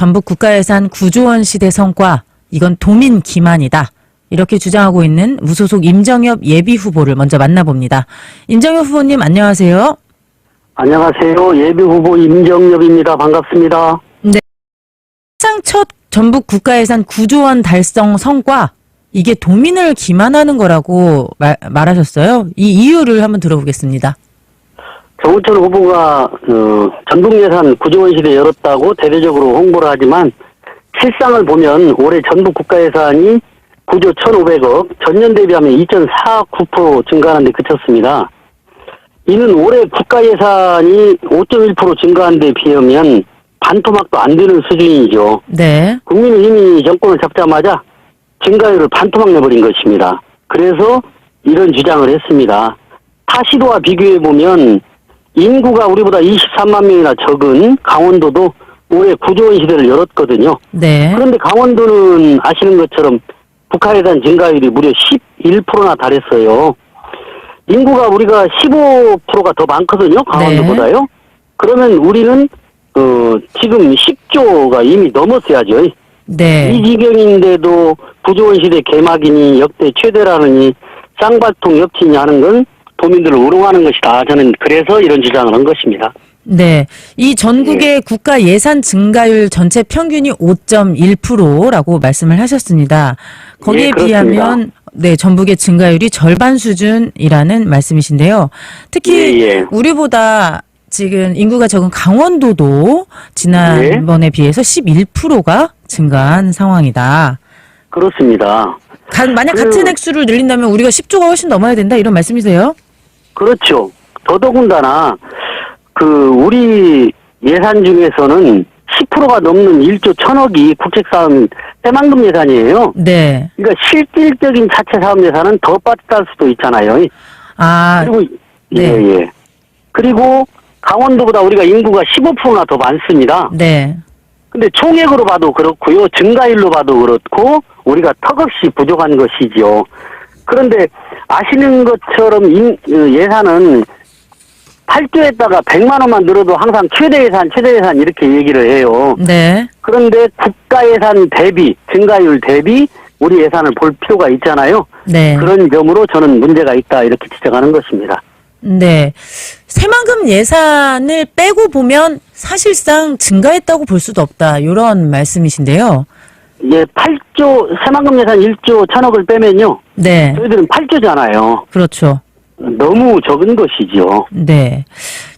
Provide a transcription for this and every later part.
전북 국가예산 9조 원 시대 성과, 이건 도민 기만이다. 이렇게 주장하고 있는 무소속 임정엽 예비후보를 먼저 만나봅니다. 임정엽 후보님 안녕하세요. 안녕하세요. 예비후보 임정엽입니다. 반갑습니다. 네. 사상 첫 전북 국가예산 9조 원 달성 성과, 이게 도민을 기만하는 거라고 말하셨어요. 이 이유를 한번 들어보겠습니다. 정우천 후보가 전북 예산 9조 원 시대 열었다고 대대적으로 홍보를 하지만 실상을 보면 올해 전북 국가예산이 9조 1,500억, 전년 대비하면 2.49% 증가하는 데 그쳤습니다. 이는 올해 국가예산이 5.1% 증가한 데 비하면 반토막도 안 되는 수준이죠. 네. 국민의힘이 정권을 잡자마자 증가율을 반토막 내버린 것입니다. 그래서 이런 주장을 했습니다. 타 시도와 비교해보면 인구가 우리보다 23만 명이나 적은 강원도도 올해 9조 원 시대를 열었거든요. 네. 그런데 강원도는 아시는 것처럼 국가예산 증가율이 무려 11%나 달했어요. 인구가 우리가 15%가 더 많거든요. 강원도보다요. 네. 그러면 우리는 지금 10조가 이미 넘었어야죠. 네. 이 지경인데도 9조 원 시대 개막이니 역대 최대라느니 쌍발통 엽치니 하는 건 도민들을 우롱하는 것이다. 저는 그래서 이런 주장을 한 것입니다. 네. 이 전국의 국가 예산 증가율 전체 평균이 5.1%라고 말씀을 하셨습니다. 거기에 비하면 네, 전북의 증가율이 절반 수준이라는 말씀이신데요. 특히 우리보다 지금 인구가 적은 강원도도 지난번에 비해서 11%가 증가한 상황이다. 그렇습니다. 만약 같은 액수를 늘린다면 우리가 10조가 훨씬 넘어야 된다, 이런 말씀이세요? 그렇죠. 더더군다나 우리 예산 중에서는 10%가 넘는 1조 1,000억이 국책사업 새만금 예산이에요. 네. 그러니까 실질적인 자체 사업 예산은 더 빠듯할 수도 있잖아요. 아, 그리고 네. 그리고 강원도보다 우리가 인구가 15%나 더 많습니다. 네. 근데 총액으로 봐도 그렇고요. 증가율로 봐도 그렇고 우리가 턱없이 부족한 것이죠. 그런데 아시는 것처럼 예산은 8조에다가 100만 원만 늘어도 항상 최대 예산 이렇게 얘기를 해요. 네. 그런데 국가 예산 대비, 증가율 대비 우리 예산을 볼 필요가 있잖아요. 네. 그런 점으로 저는 문제가 있다 이렇게 지적하는 것입니다. 네. 새만금 예산을 빼고 보면 사실상 증가했다고 볼 수도 없다, 이런 말씀이신데요. 예, 8조, 새만금 예산 1조 1,000억을 빼면요. 네. 저희들은 8조잖아요. 그렇죠. 너무 적은 것이죠. 네.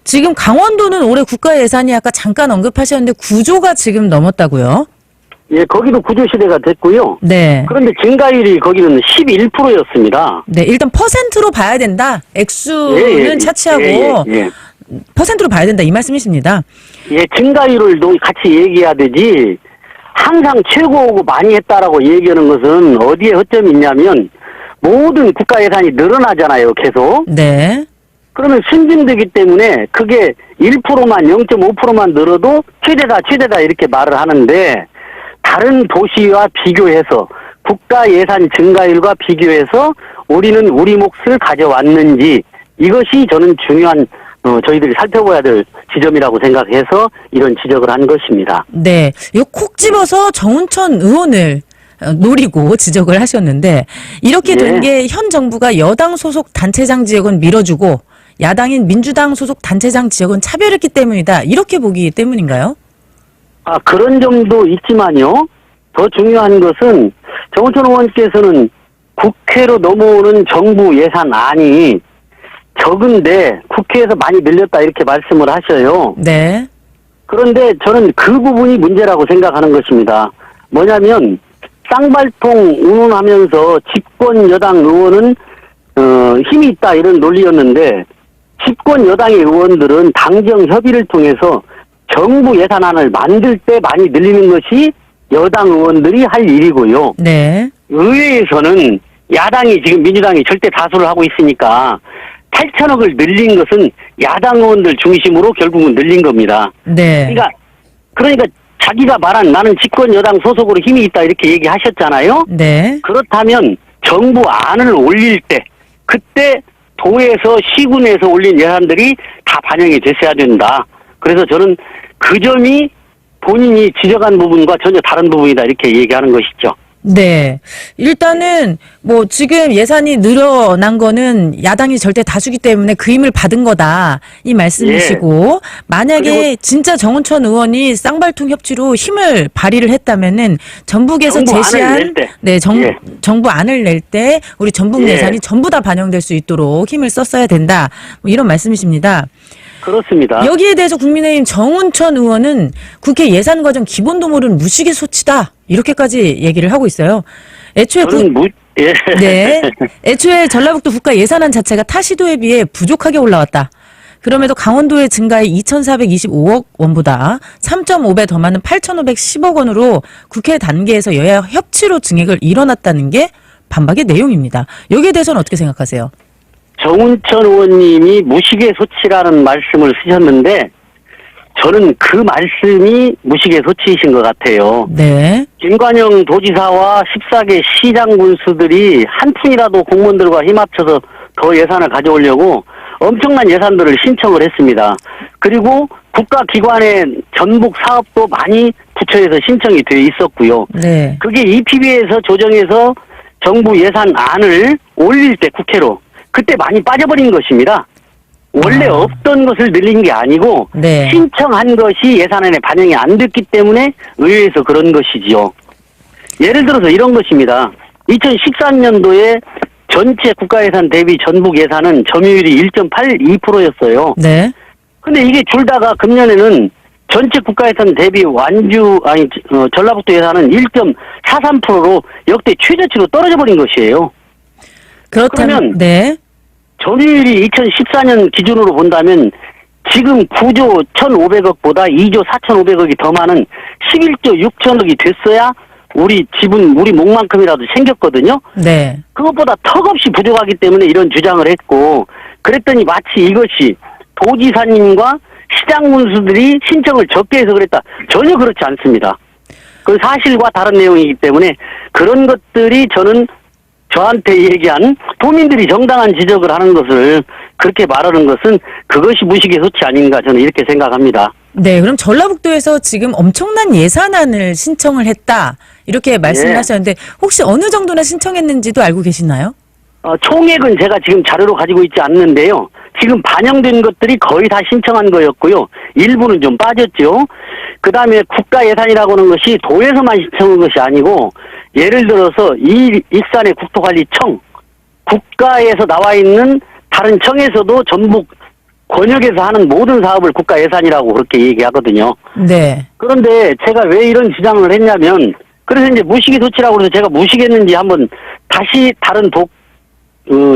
지금 강원도는 올해 국가 예산이 아까 잠깐 언급하셨는데 9조가 지금 넘었다고요? 예, 거기도 9조 시대가 됐고요. 네. 그런데 증가율이 거기는 11%였습니다. 네, 일단 퍼센트로 봐야 된다. 액수는 차치하고 퍼센트로 봐야 된다, 이 말씀이십니다. 예, 증가율을 같이 얘기해야 되지. 항상 최고고 많이 했다라고 얘기하는 것은 어디에 허점이 있냐면 모든 국가 예산이 늘어나잖아요, 계속. 네. 그러면 순증되기 때문에 그게 1%만 0.5%만 늘어도 최대다 이렇게 말을 하는데 다른 도시와 비교해서 국가 예산 증가율과 비교해서 우리는 우리 몫을 가져왔는지 이것이 저는 중요한 저희들이 살펴봐야 될 지점이라고 생각해서 이런 지적을 한 것입니다. 네. 이거 콕 집어서 정운천 의원을 노리고 지적을 하셨는데 이렇게 된 게 현 정부가 여당 소속 단체장 지역은 밀어주고 야당인 민주당 소속 단체장 지역은 차별했기 때문이다, 이렇게 보기 때문인가요? 아, 그런 점도 있지만요. 더 중요한 것은 정우천 의원께서는 국회로 넘어오는 정부 예산안이 적은데 국회에서 많이 늘렸다 이렇게 말씀을 하셔요. 네. 그런데 저는 그 부분이 문제라고 생각하는 것입니다. 뭐냐면 쌍발통 운운하면서 집권 여당 의원은 힘이 있다 이런 논리였는데 집권 여당의 의원들은 당정 협의를 통해서 정부 예산안을 만들 때 많이 늘리는 것이 여당 의원들이 할 일이고요. 네. 의회에서는 야당이 지금 민주당이 절대 다수를 하고 있으니까 8천억을 늘린 것은 야당 의원들 중심으로 결국은 늘린 겁니다. 네. 그러니까 자기가 말한 나는 집권 여당 소속으로 힘이 있다 이렇게 얘기하셨잖아요. 네. 그렇다면 정부 안을 올릴 때 그때 도에서 시군에서 올린 예산들이 다 반영이 됐어야 된다. 그래서 저는 그 점이 본인이 지적한 부분과 전혀 다른 부분이다 이렇게 얘기하는 것이죠. 네. 일단은 뭐 지금 예산이 늘어난 거는 야당이 절대 다수기 때문에 그 힘을 받은 거다. 이 말씀이시고 만약에 진짜 정운천 의원이 쌍발통 협치로 힘을 발휘를 했다면은 전북에서 정부 안을 제시한 낼 때. 네, 예. 정부 안을 낼 때 우리 전북 예. 예산이 전부 다 반영될 수 있도록 힘을 썼어야 된다. 뭐 이런 말씀이십니다. 그렇습니다. 여기에 대해서 국민의힘 정운천 의원은 국회 예산 과정 기본도 모르는 무식의 소치다. 이렇게까지 얘기를 하고 있어요. 애초에 저는 예. 네. 애초에 전라북도 국가 예산안 자체가 타 시도에 비해 부족하게 올라왔다. 그럼에도 강원도의 증가의 2,425억 원보다 3.5배 더 많은 8,510억 원으로 국회 단계에서 여야 협치로 증액을 이뤄놨다는 게 반박의 내용입니다. 여기에 대해서는 어떻게 생각하세요? 정운천 의원님이 무식의 소치라는 말씀을 쓰셨는데 저는 그 말씀이 무식의 소치이신 것 같아요. 네. 김관영 도지사와 14개 시장 군수들이 한 푼이라도 공무원들과 힘합쳐서 더 예산을 가져오려고 엄청난 예산들을 신청을 했습니다. 그리고 국가기관의 전북 사업도 많이 부처에서 신청이 돼 있었고요. 네. 그게 EPB에서 조정해서 정부 예산안을 올릴 때 국회로 그때 많이 빠져버린 것입니다. 원래 없던 것을 늘린 게 아니고 네. 신청한 것이 예산안에 반영이 안 됐기 때문에 의회에서 그런 것이지요. 예를 들어서 이런 것입니다. 2013년도에 전체 국가예산 대비 전북 예산은 점유율이 1.82%였어요. 네. 근데 이게 줄다가 금년에는 전체 국가예산 대비 전라북도 예산은 1.43%로 역대 최저치로 떨어져 버린 것이에요. 그렇다면 그러면 네. 점유율이 2014년 기준으로 본다면 지금 9조 1,500억보다 2조 4,500억이 더 많은 11조 6천억이 됐어야 우리 지분, 우리 몫만큼이라도 생겼거든요. 네. 그것보다 턱없이 부족하기 때문에 이런 주장을 했고 그랬더니 마치 이것이 도지사님과 시장 군수들이 신청을 적게 해서 그랬다. 전혀 그렇지 않습니다. 그 사실과 다른 내용이기 때문에 그런 것들이 저는 저한테 얘기한 도민들이 정당한 지적을 하는 것을 그렇게 말하는 것은 그것이 무식의 소치 아닌가 저는 이렇게 생각합니다. 네, 그럼 전라북도에서 지금 엄청난 예산안을 신청을 했다. 이렇게 말씀을 예. 하셨는데 혹시 어느 정도나 신청했는지도 알고 계시나요? 총액은 제가 지금 자료로 가지고 있지 않는데요. 지금 반영된 것들이 거의 다 신청한 거였고요. 일부는 좀 빠졌죠. 그 다음에 국가 예산이라고 하는 것이 도에서만 신청한 것이 아니고 예를 들어서 익산의 국토관리청, 국가에서 나와 있는 다른 청에서도 전북 권역에서 하는 모든 사업을 국가 예산이라고 그렇게 얘기하거든요. 네. 그런데 제가 왜 이런 주장을 했냐면 그래서 이제 무식의 조치라고 해서 제가 무식했는지 한번 다시 다른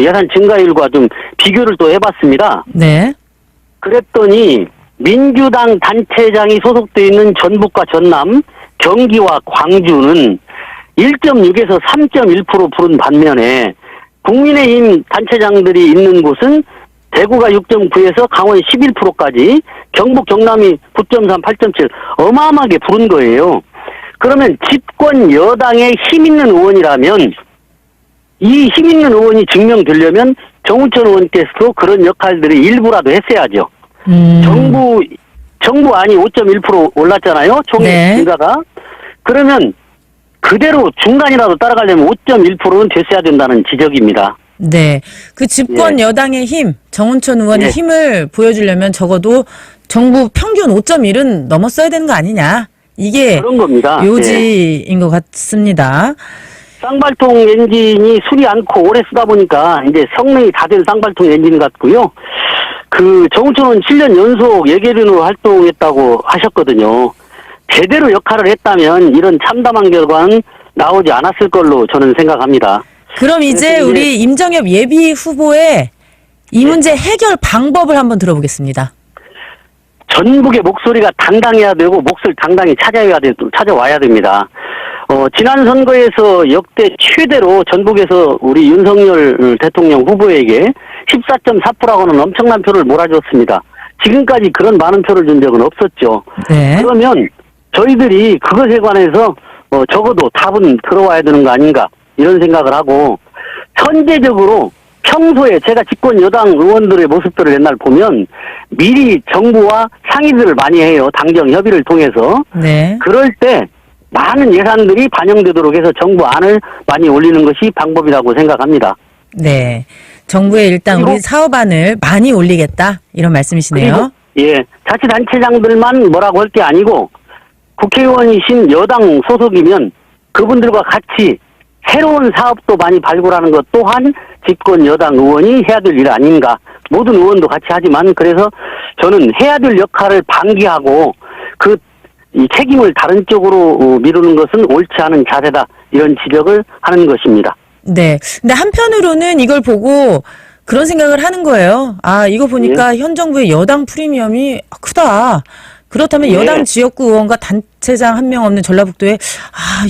예산 증가율과 좀 비교를 또 해봤습니다. 네. 그랬더니 민주당 단체장이 소속되어 있는 전북과 전남, 경기와 광주는 1.6에서 3.1% 부른 반면에 국민의힘 단체장들이 있는 곳은 대구가 6.9에서 강원 11%까지 경북 경남이 9.3, 8.7 어마어마하게 부른 거예요. 그러면 집권 여당의 힘 있는 의원이라면 이 힘 있는 의원이 증명되려면 정운천 의원께서도 그런 역할들을 일부라도 했어야죠. 정부안이 5.1% 올랐잖아요. 총액 증가가. 그러면 그대로 중간이라도 따라가려면 5.1%는 됐어야 된다는 지적입니다. 네. 그 집권 여당의 힘, 정운천 의원의 힘을 보여주려면 적어도 정부 평균 5.1은 넘었어야 되는 거 아니냐. 이게 그런 겁니다. 요지인 것 같습니다. 쌍발통 엔진이 술이 않고 오래 쓰다 보니까 이제 성능이 다 된 쌍발통 엔진 같고요. 그 정운천 의원 7년 연속 예결위원으로 활동했다고 하셨거든요. 제대로 역할을 했다면 이런 참담한 결과는 나오지 않았을 걸로 저는 생각합니다. 그럼 이제 우리 임정엽 예비 후보의 이 문제 해결 방법을 한번 들어보겠습니다. 전북의 목소리가 당당해야 되고 몫을 당당히 찾아와야 됩니다. 지난 선거에서 역대 최대로 전북에서 우리 윤석열 대통령 후보에게 14.4%라고 하는 엄청난 표를 몰아줬습니다. 지금까지 그런 많은 표를 준 적은 없었죠. 네. 그러면 저희들이 그것에 관해서 적어도 답은 들어와야 되는 거 아닌가 이런 생각을 하고 선제적으로 평소에 제가 집권 여당 의원들의 모습들을 옛날 보면 미리 정부와 상의들을 많이 해요. 당정 협의를 통해서. 네. 그럴 때 많은 예산들이 반영되도록 해서 정부 안을 많이 올리는 것이 방법이라고 생각합니다. 네. 정부에 일단 그리고- 우리 사업안을 많이 올리겠다. 이런 말씀이시네요. 그리고 예, 자치단체장들만 뭐라고 할 게 아니고 국회의원이신 여당 소속이면 그분들과 같이 새로운 사업도 많이 발굴하는 것 또한 집권 여당 의원이 해야 될 일 아닌가. 모든 의원도 같이 하지만 그래서 저는 해야 될 역할을 방기하고 이 책임을 다른 쪽으로 미루는 것은 옳지 않은 자세다. 이런 지적을 하는 것입니다. 네. 근데 한편으로는 이걸 보고 그런 생각을 하는 거예요. 아, 이거 보니까 현 정부의 여당 프리미엄이 크다. 그렇다면 예. 여당 지역구 의원과 단체장 한 명 없는 전라북도에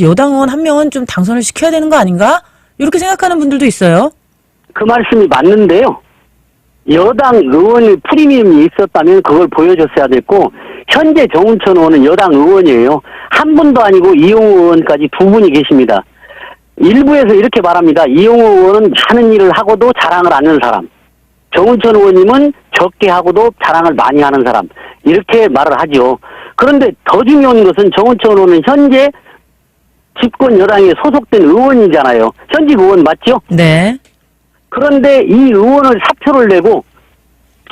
여당 의원 한 명은 좀 당선을 시켜야 되는 거 아닌가? 이렇게 생각하는 분들도 있어요. 그 말씀이 맞는데요. 여당 의원의 프리미엄이 있었다면 그걸 보여줬어야 됐고 현재 정운천 의원은 여당 의원이에요. 한 분도 아니고 이용호 의원까지 두 분이 계십니다. 일부에서 이렇게 말합니다. 이용호 의원은 하는 일을 하고도 자랑을 안 하는 사람. 정운천 의원님은 적게 하고도 자랑을 많이 하는 사람. 이렇게 말을 하죠. 그런데 더 중요한 것은 정운천 의원은 현재 집권 여당에 소속된 의원이잖아요. 현직 의원 맞죠? 네. 그런데 이 의원을 사표를 내고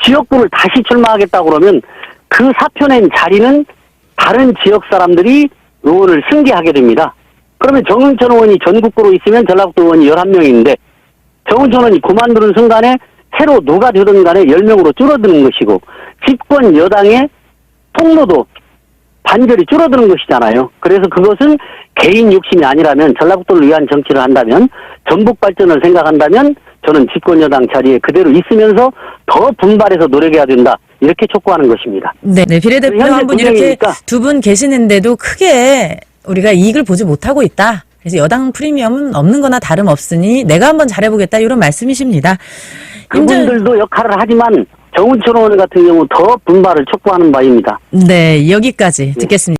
지역구를 다시 출마하겠다고 그러면 그 사표 낸 자리는 다른 지역 사람들이 의원을 승계하게 됩니다. 그러면 정은천 의원이 전국구로 있으면 전라북도 의원이 11명인데 정은천 의원이 그만두는 순간에 새로 누가 되든 간에 10명으로 줄어드는 것이고 집권 여당의 통로도 반절이 줄어드는 것이잖아요. 그래서 그것은 개인 욕심이 아니라면 전라북도를 위한 정치를 한다면 전북 발전을 생각한다면 저는 집권 여당 자리에 그대로 있으면서 더 분발해서 노력해야 된다. 이렇게 촉구하는 것입니다. 네. 네. 비례대표 현재 한 분 이렇게 분명히니까. 두 분 계시는데도 크게 우리가 이익을 보지 못하고 있다. 그래서 여당 프리미엄은 없는 거나 다름없으니 내가 한번 잘해보겠다. 이런 말씀이십니다. 그분들도 역할을 하지만 정운천 의원 같은 경우 더 분발을 촉구하는 바입니다. 네. 여기까지 듣겠습니다.